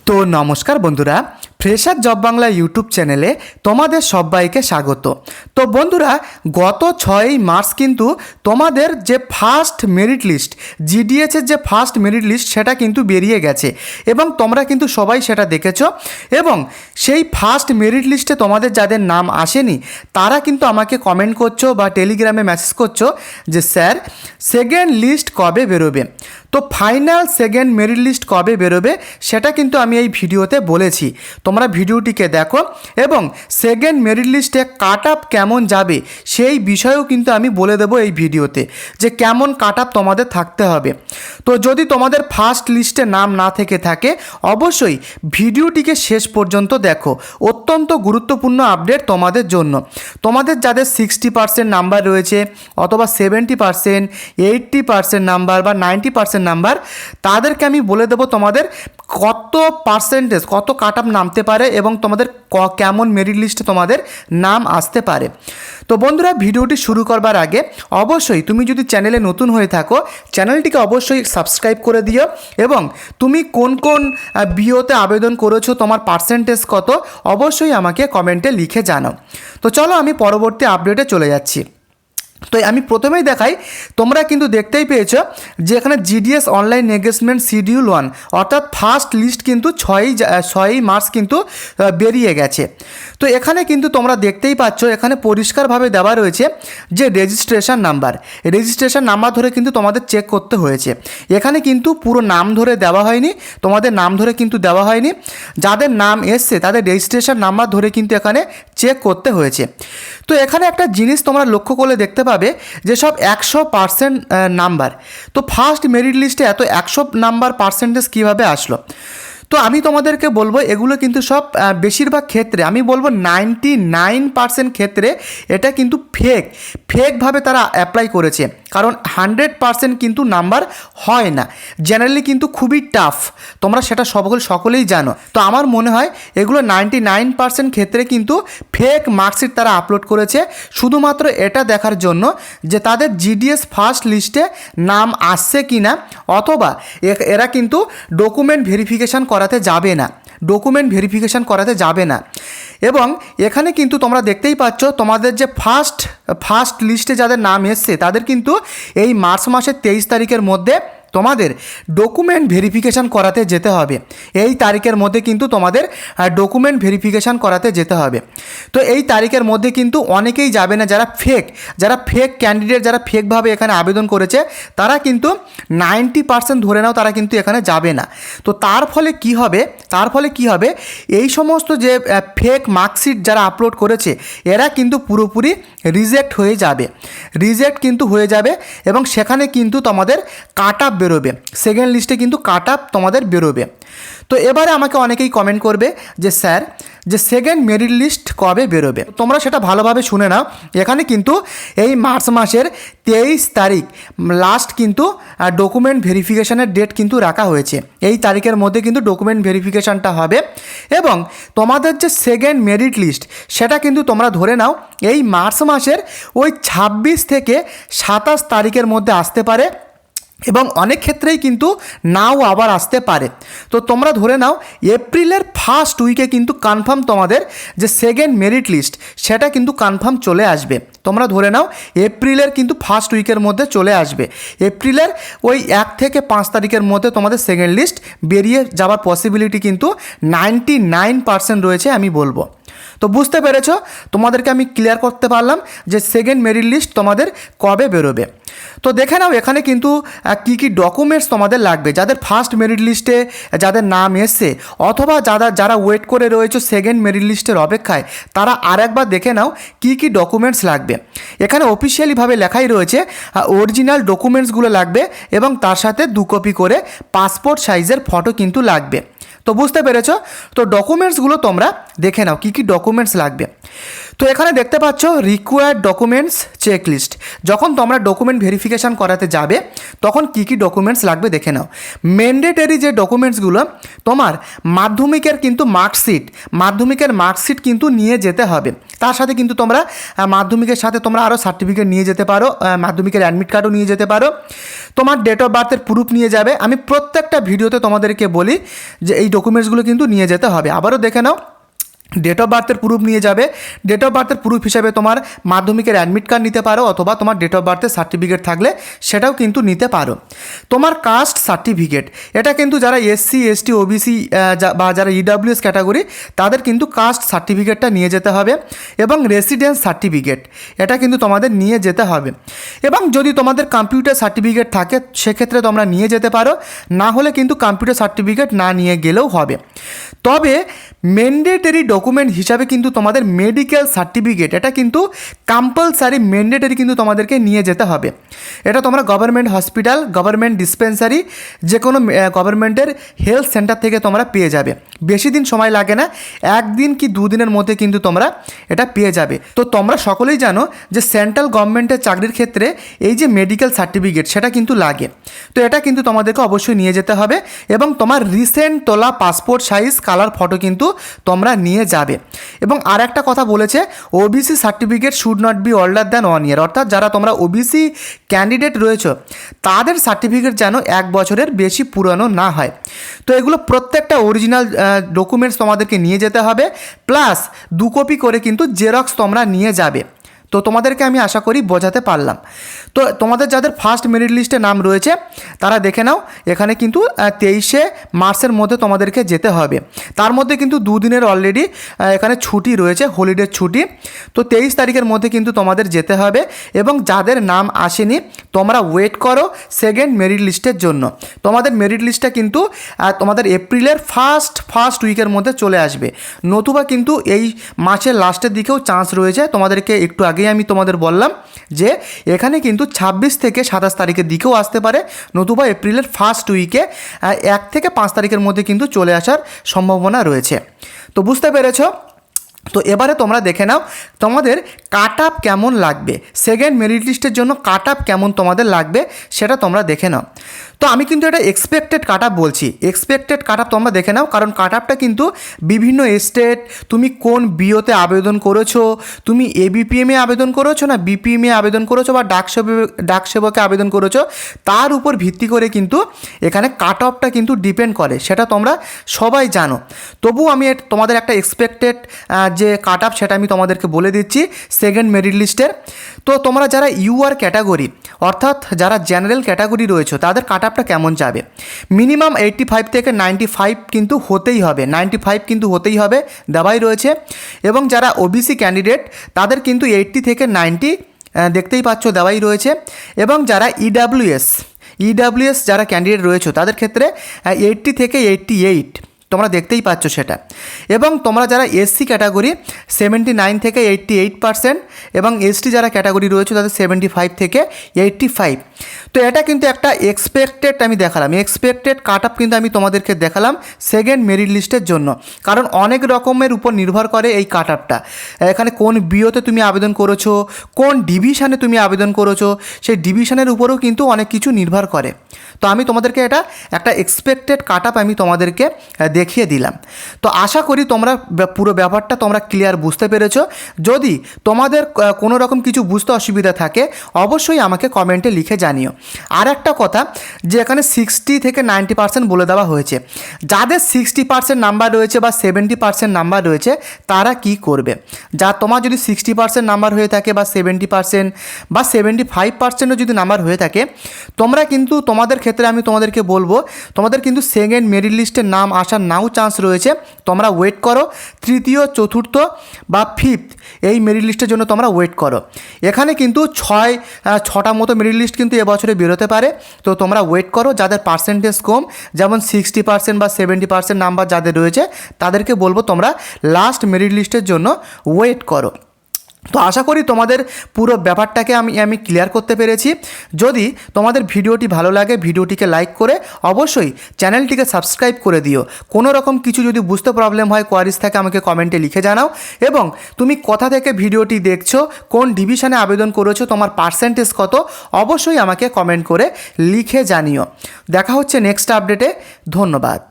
তো নমস্কার বন্ধুরা, ফ্রেশার জব বাংলা ইউটিউব চ্যানেলে তোমাদের সবাইকে স্বাগত। তো বন্ধুরা, গত 6ই মার্চ কিন্তু তোমাদের যে ফার্স্ট মেরিট লিস্ট, জিডিএসের যে ফার্স্ট মেরিট লিস্ট সেটা কিন্তু বেরিয়ে গেছে এবং তোমরা কিন্তু সবাই সেটা দেখেছো। এবং সেই ফার্স্ট মেরিট লিস্টে তোমাদের যাদের নাম আসেনি তারা কিন্তু আমাকে কমেন্ট করছো বা টেলিগ্রামে মেসেজ করছো যে স্যার সেকেন্ড লিস্ট কবে বেরোবে। তো ফাইনাল সেকেন্ড মেরিট লিস্ট কবে বেরোবে সেটা কিন্তু আমি এই ভিডিওতে বলেছি, তোমরা ভিডিওটিকে দেখো। এবং সেকেন্ড মেরিট লিস্টে কাট আপ কেমন যাবে সেই বিষয়েও কিন্তু আমি বলে দেবো এই ভিডিওতে, যে কেমন কাট আপ তোমাদের থাকতে হবে। তো যদি তোমাদের ফার্স্ট লিস্টে নাম না থেকে থাকে অবশ্যই ভিডিওটিকে শেষ পর্যন্ত দেখো, অত্যন্ত গুরুত্বপূর্ণ আপডেট তোমাদের জন্য। তোমাদের যাদের 60% নাম্বার রয়েছে অথবা 70%, 80% নাম্বার বা 90% নাম্বার, তাদেরকে আমি বলে দেবো তোমাদের কত পার্সেন্টেজ, কত কাট আপ নামতে পারে এবং তোমাদের কেমন মেরিট লিস্টে তোমাদের নাম আসতে পারে। তো বন্ধুরা, ভিডিওটি শুরু করবার আগে অবশ্যই তুমি যদি চ্যানেলে নতুন হয়ে থাকো চ্যানেলটিকে অবশ্যই সাবস্ক্রাইব করে দিও এবং তুমি কোন কোন বিওতে আবেদন করেছো, তোমার পার্সেন্টেজ কত, অবশ্যই আমাকে কমেন্টে লিখে জানাও। তো চলো আমি পরবর্তী আপডেটে চলে যাচ্ছি। তো আমি প্রথমেই দেখাই, তোমরা কিন্তু দেখতেই পেয়েছো যে এখানে জিডিএস অনলাইন এঙ্গেজমেন্ট শিডিউল 1 অর্থাৎ ফার্স্ট লিস্ট কিন্তু 6ই মার্চ কিন্তু বেরিয়ে গেছে। তো এখানে কিন্তু তোমরা দেখতেই পাচ্ছ, এখানে পরিষ্কারভাবে দেওয়া রয়েছে যে রেজিস্ট্রেশন নাম্বার ধরে কিন্তু তোমাদের চেক করতে হয়েছে। এখানে কিন্তু পুরো নাম ধরে দেওয়া হয়নি, তোমাদের নাম ধরে কিন্তু দেওয়া হয়নি, যাদের নাম এসছে তাদের রেজিস্ট্রেশন নাম্বার ধরে কিন্তু এখানে চেক করতে হয়েছে। তো এখানে একটা জিনিস তোমরা লক্ষ্য করলে দেখতে পাবে যে সব 100% নাম্বার। তো ফার্স্ট মেরিট লিস্টে এত 100 নাম্বার পার্সেন্টেজ কীভাবে আসলো? তো আমি তোমাদেরকে বলবো এগুলো কিন্তু সব বেশিরভাগ ক্ষেত্রে, আমি বলবো 99% ক্ষেত্রে এটা কিন্তু ফেকভাবে তারা অ্যাপ্লাই করেছে। কারণ 100% কিন্তু নাম্বার হয় না, জেনারেলি কিন্তু খুবই টাফ, তোমরা সেটা সকলেই জানো। তো আমার মনে হয় এগুলো 99% ক্ষেত্রে কিন্তু ফেক মার্কশিট তারা আপলোড করেছে, শুধুমাত্র এটা দেখার জন্য যে তাদের জিডিএস ফার্স্ট লিস্টে নাম আসছে কি না, অথবা এরা কিন্তু ডকুমেন্ট ভেরিফিকেশান করাতে যাবে না। এবং এখানে কিন্তু তোমরা দেখতেই পাচ্ছ তোমাদের যে ফার্স্ট লিস্টে যাদের নাম এসছে তাদের কিন্তু এই মার্চ মাসের 23 তারিখের মধ্যে তোমাদের ডকুমেন্ট ভেরিফিকেশান করাতে যেতে হবে। এই তারিখের মধ্যে কিন্তু তোমাদের ডকুমেন্ট ভেরিফিকেশান করাতে যেতে হবে। তো এই তারিখের মধ্যে কিন্তু অনেকেই যাবে না, যারা ফেক ক্যান্ডিডেট, যারা ফেকভাবে এখানে আবেদন করেছে তারা কিন্তু 90% ধরে নাও তারা কিন্তু এখানে যাবে না। তো তার ফলে কি হবে, এই সমস্ত যে ফেক মার্কশিট যারা আপলোড করেছে এরা কিন্তু পুরোপুরি রিজেক্ট হয়ে যাবে এবং সেখানে কিন্তু তোমাদের কাট আপ বেরোবে, সেকেন্ড লিস্টে কিন্তু কাট আপ তোমাদের বেরোবে। তো এবারে আমাকে অনেকেই কমেন্ট করবে যে স্যার যে সেকেন্ড মেরিট লিস্ট কবে বেরোবে। তোমরা সেটা ভালোভাবে শুনে নাও। এখানে কিন্তু এই মার্চ মাসের 23 তারিখ লাস্ট কিন্তু ডকুমেন্ট ভেরিফিকেশানের ডেট কিন্তু রাখা হয়েছে। এই তারিখের মধ্যে কিন্তু ডকুমেন্ট ভেরিফিকেশানটা হবে এবং তোমাদের যে সেকেন্ড মেরিট লিস্ট সেটা কিন্তু তোমরা ধরে নাও এই মার্চ মাসের ওই 26 থেকে 27 তারিখের মধ্যে আসতে পারে এবং অনেক ক্ষেত্রেই কিন্তু নাও আবার আসতে পারে। তো তোমরা ধরে নাও এপ্রিলের ফার্স্ট উইকে কিন্তু কনফার্ম তোমাদের যে সেকেন্ড মেরিট লিস্ট সেটা কিন্তু কনফার্ম চলে আসবে। তোমরা ধরে নাও এপ্রিলের কিন্তু ফার্স্ট উইকের মধ্যে চলে আসবে, এপ্রিলের ওই 1 থেকে 5 তারিখের মধ্যে তোমাদের সেকেন্ড লিস্ট বেরিয়ে যাওয়ার পসিবিলিটি কিন্তু 99% রয়েছে আমি বলবো। তো বুঝতে পেরেছো, তোমাদেরকে আমি ক্লিয়ার করতে পারলাম যে সেকেন্ড মেরিট লিস্ট তোমাদের কবে বেরোবে। তো দেখে নাও এখানে কিন্তু কী ডকুমেন্টস তোমাদের লাগবে, যাদের ফার্স্ট মেরিট লিস্টে যাদের নাম এসছে অথবা যারা ওয়েট করে রয়েছে সেকেন্ড মেরিট লিস্টের অপেক্ষায়, তারা আরেকবার দেখে নাও কী ডকুমেন্টস লাগবে। এখানে অফিসিয়ালিভাবে লেখাই রয়েছে অরিজিনাল ডকুমেন্টসগুলো লাগবে এবং তার সাথে 2 কপি করে পাসপোর্ট সাইজের ফটো কিন্তু লাগবে। তো বুঝতে পেরেছো, তো ডকুমেন্টসগুলো তোমরা দেখে নাও কী ডকুমেন্টস লাগবে। তো এখানে দেখতে পাচ্ছ রিকোয়ার্ড ডকুমেন্টস চেকলিস্ট। যখন তোমরা ডকুমেন্ট ভেরিফিকেশান করাতে যাবে তখন কী ডকুমেন্টস লাগবে দেখে নাও। ম্যান্ডেটরি যে ডকুমেন্টসগুলো, তোমার মাধ্যমিকের মার্কশিট কিন্তু নিয়ে যেতে হবে। তার সাথে কিন্তু তোমরা মাধ্যমিকের সাথে তোমরা আরও সার্টিফিকেট নিয়ে যেতে পারো, মাধ্যমিকের অ্যাডমিট কার্ডও নিয়ে যেতে পারো, তোমার ডেট অফ বার্থের প্রুফ নিয়ে যাবে। আমি প্রত্যেকটা ভিডিওতে তোমাদেরকে বলি যে এই ডকুমেন্টসগুলো কিন্তু নিয়ে যেতে হবে। আবারও দেখে নাও, ডেট অফ বার্থের প্রুফ নিয়ে যাবে। ডেট অফ বার্থের প্রুফ হিসাবে তোমার মাধ্যমিকের অ্যাডমিট কার্ড নিতে পারো, অথবা তোমার ডেট অফ বার্থের সার্টিফিকেট থাকলে সেটাও কিন্তু নিতে পারো। তোমার কাস্ট সার্টিফিকেট, এটা কিন্তু যারা এসসি এসটি ওবিসি বা যারা ইডাব্লিউএস ক্যাটাগরি তাদের কিন্তু কাস্ট সার্টিফিকেটটা নিয়ে যেতে হবে। এবং রেসিডেন্স সার্টিফিকেট, এটা কিন্তু তোমাদের নিয়ে যেতে হবে। এবং যদি তোমাদের কম্পিউটার সার্টিফিকেট থাকে সেক্ষেত্রে তোমরা নিয়ে যেতে পারো, না হলে কিন্তু কম্পিউটার সার্টিফিকেট না নিয়ে গেলেও হবে। তবে ম্যান্ডেটরি ডকুমেন্ট হিসাবে কিন্তু তোমাদের মেডিকেল সার্টিফিকেট, এটা কিন্তু কম্পালসারি ম্যান্ডেটরি কিন্তু তোমাদেরকে নিয়ে যেতে হবে। এটা তোমরা গভর্নমেন্ট হসপিটাল, গভর্নমেন্ট ডিসপেন্সারি, যে কোনো গভর্নমেন্টের হেলথ সেন্টার থেকে তোমরা পেয়ে যাবে। বেশি দিন সময় লাগে না, 1 দিন কি 2 দিনের মধ্যে কিন্তু তোমরা এটা পেয়ে যাবে। তো তোমরা সকলেই জানো যে সেন্ট্রাল গভর্নমেন্টের চাকরির ক্ষেত্রে এই যে মেডিকেল সার্টিফিকেট সেটা কিন্তু লাগে। তো এটা কিন্তু তোমাদেরকে অবশ্যই নিয়ে যেতে হবে। এবং তোমার রিসেন্ট তোলা পাসপোর্ট সাইজ কালার ফটো কিন্তু তোমরা নিয়ে যাবে। এবং আর একটা কথা বলেছে, OBC certificate should not be older than 1 year, অর্থাৎ যারা তোমরা ওবিসি ক্যান্ডিডেট রয়েছে তাদের সার্টিফিকেট যেন 1 বছরের বেশি পুরনো না হয়। তো এগুলো প্রত্যেকটা অরিজিনাল ডকুমেন্টস তোমাদেরকে নিয়ে যেতে হবে, প্লাস 2 কপি করে কিন্তু জেরক্স তোমরা নিয়ে যাবে। তো তোমাদেরকে আমি আশা করি বোঝাতে পারলাম। তো তোমাদের যাদের ফার্স্ট মেরিট লিস্টে নাম রয়েছে তারা দেখে নাও, এখানে কিন্তু 23শে মার্চের মধ্যে তোমাদেরকে যেতে হবে। তার মধ্যে কিন্তু 2 দিনের অলরেডি এখানে ছুটি রয়েছে, হলিডের ছুটি। তো 23 তারিখের মধ্যে কিন্তু তোমাদের যেতে হবে। এবং যাদের নাম আসেনি তোমরা ওয়েট করো সেকেন্ড মেরিট লিস্টের জন্য। তোমাদের মেরিট লিস্টটা কিন্তু তোমাদের এপ্রিলের ফার্স্ট উইকের মধ্যে চলে আসবে, নতুবা কিন্তু এই মাসের লাস্টের দিকেও চান্স রয়েছে। তোমাদেরকে একটু আগেই আমি তোমাদের বললাম যে এখানে কিন্তু 26 থেকে 27 তারিখের দিকেও আসতে পারে, নতুবা এপ্রিলের ফার্স্ট উইকে 1 থেকে 5 তারিখের মধ্যে কিন্তু চলে আসার সম্ভাবনা রয়েছে। তো বুঝতে পেরেছ? তো এবারে তোমরা দেখে নাও তোমাদের কাট আপ কেমন লাগবে, সেকেন্ড মেরিট লিস্টের জন্য কাট আপ কেমন তোমাদের লাগবে সেটা তোমরা দেখে নাও। তো আমি কিন্তু এটা এক্সপেক্টেড কাট আপ বলছি, এক্সপেক্টেড কাট আপ তোমরা দেখে নাও, কারণ কাট আপটা কিন্তু বিভিন্ন স্টেট, তুমি কোন বিওতে আবেদন করেছো, তুমি এবিপিএমে আবেদন করেছো না বিপিএমে আবেদন করেছো বা ডাকসেবকে আবেদন করেছো, তার উপর ভিত্তি করে কিন্তু এখানে কাট অফটা কিন্তু ডিপেন্ড করে, সেটা তোমরা সবাই জানো। তবুও আমি তোমাদের একটা এক্সপেক্টেড যে কাট আপ সেটা আমি তোমাদেরকে বলে দিচ্ছি সেকেন্ড মেরিট লিস্টের। তো তোমরা যারা ইউআর ক্যাটাগরি অর্থাৎ যারা জেনারেল ক্যাটাগরি রয়েছে তাদের কাট আপটা কেমন যাবে, মিনিমাম 85 থেকে 95 কিন্তু হতেই হবে, 95 কিন্তু হতেই হবে, দেওয়াই রয়েছে। এবং যারা ওবিসি ক্যান্ডিডেট তাদের কিন্তু 80 থেকে 90 দেখতেই পাচ্ছ দেওয়াই রয়েছে। এবং যারা ইডাব্লিউএস যারা ক্যান্ডিডেট রয়েছে তাদের ক্ষেত্রে 80 থেকে 88 তোমরা দেখতেই পাচ্ছ সেটা। এবং তোমরা যারা এসসি ক্যাটাগরি 79 থেকে 88%, এবং এসটি যারা ক্যাটাগরি রয়েছে তাদের 75 থেকে 85। তো এটা কিন্তু একটা এক্সপেক্টেড আমি দেখালাম, এক্সপেক্টেড কাট আপ কিন্তু আমি তোমাদেরকে দেখালাম সেকেন্ড মেরিট লিস্টের জন্য, কারণ অনেক রকমের উপর নির্ভর করে এই কাট আপটা। এখানে কোন বিওতে তুমি আবেদন করেছো, কোন ডিভিশনে তুমি আবেদন করেছো, সেই ডিভিশনের উপরেও কিন্তু অনেক কিছু নির্ভর করে। তো আমি তোমাদেরকে এটা একটা এক্সপেক্টেড কাট আপ আমি তোমাদেরকে দেখিয়ে দিলাম। তো আশা করি তোমরা পুরো ব্যাপারটা তোমরা ক্লিয়ার বুঝতে পেরেছো। যদি তোমাদের কোনো রকম কিছু বুঝতে অসুবিধা থাকে অবশ্যই আমাকে কমেন্টে লিখে জানিও। আর একটা কথা, যে এখানে 60 থেকে 90% বলে দেওয়া হয়েছে, যাদের 60% নাম্বার রয়েছে বা 70% নাম্বার রয়েছে তারা কি করবে। তোমার যদি 60% নাম্বার হয়ে থাকে বা 70% বা 75%ও যদি নাম্বার হয়ে থাকে, তোমরা কিন্তু তোমাদের ক্ষেত্রে আমি তোমাদেরকে বলবো তোমাদের কিন্তু সেকেন্ড মেরিট লিস্টের নাম আসার নাও চান্স রয়েছে। তোমরা ওয়েট করো, তৃতীয়, চতুর্থ বা ফিফথ এই মেরিট লিস্টের জন্য তোমরা ওয়েট করো। এখানে কিন্তু 6টা মতো মেরিট লিস্ট কিন্তু এবছরে বেরোতে পারে। তো তোমরা ওয়েট করো, যাদের পার্সেন্টেজ কম যেমন 60% বা 70% নাম্বার যাদের রয়েছে তাদেরকে বলবো তোমরা লাস্ট মেরিট লিস্টের জন্য ওয়েট করো। তো আশা করি তোমাদের পুরো ব্যাপারটাকে আমি ক্লিয়ার করতে পেরেছি। যদি তোমাদের ভিডিওটি ভালো লাগে ভিডিওটিকে লাইক করে অবশ্যই চ্যানেলটিকে সাবস্ক্রাইব করে দিও। কোনো রকম কিছু যদি বুঝতে প্রবলেম হয়, কোয়ারিজ থাকে, আমাকে কমেন্টে লিখে জানাও। এবং তুমি কোথা থেকে ভিডিওটি দেখছো, কোন ডিভিশনে আবেদন করেছো, তোমার পার্সেন্টেজ কত, অবশ্যই আমাকে কমেন্ট করে লিখে জানিও। দেখা হচ্ছে নেক্সট আপডেটে। ধন্যবাদ।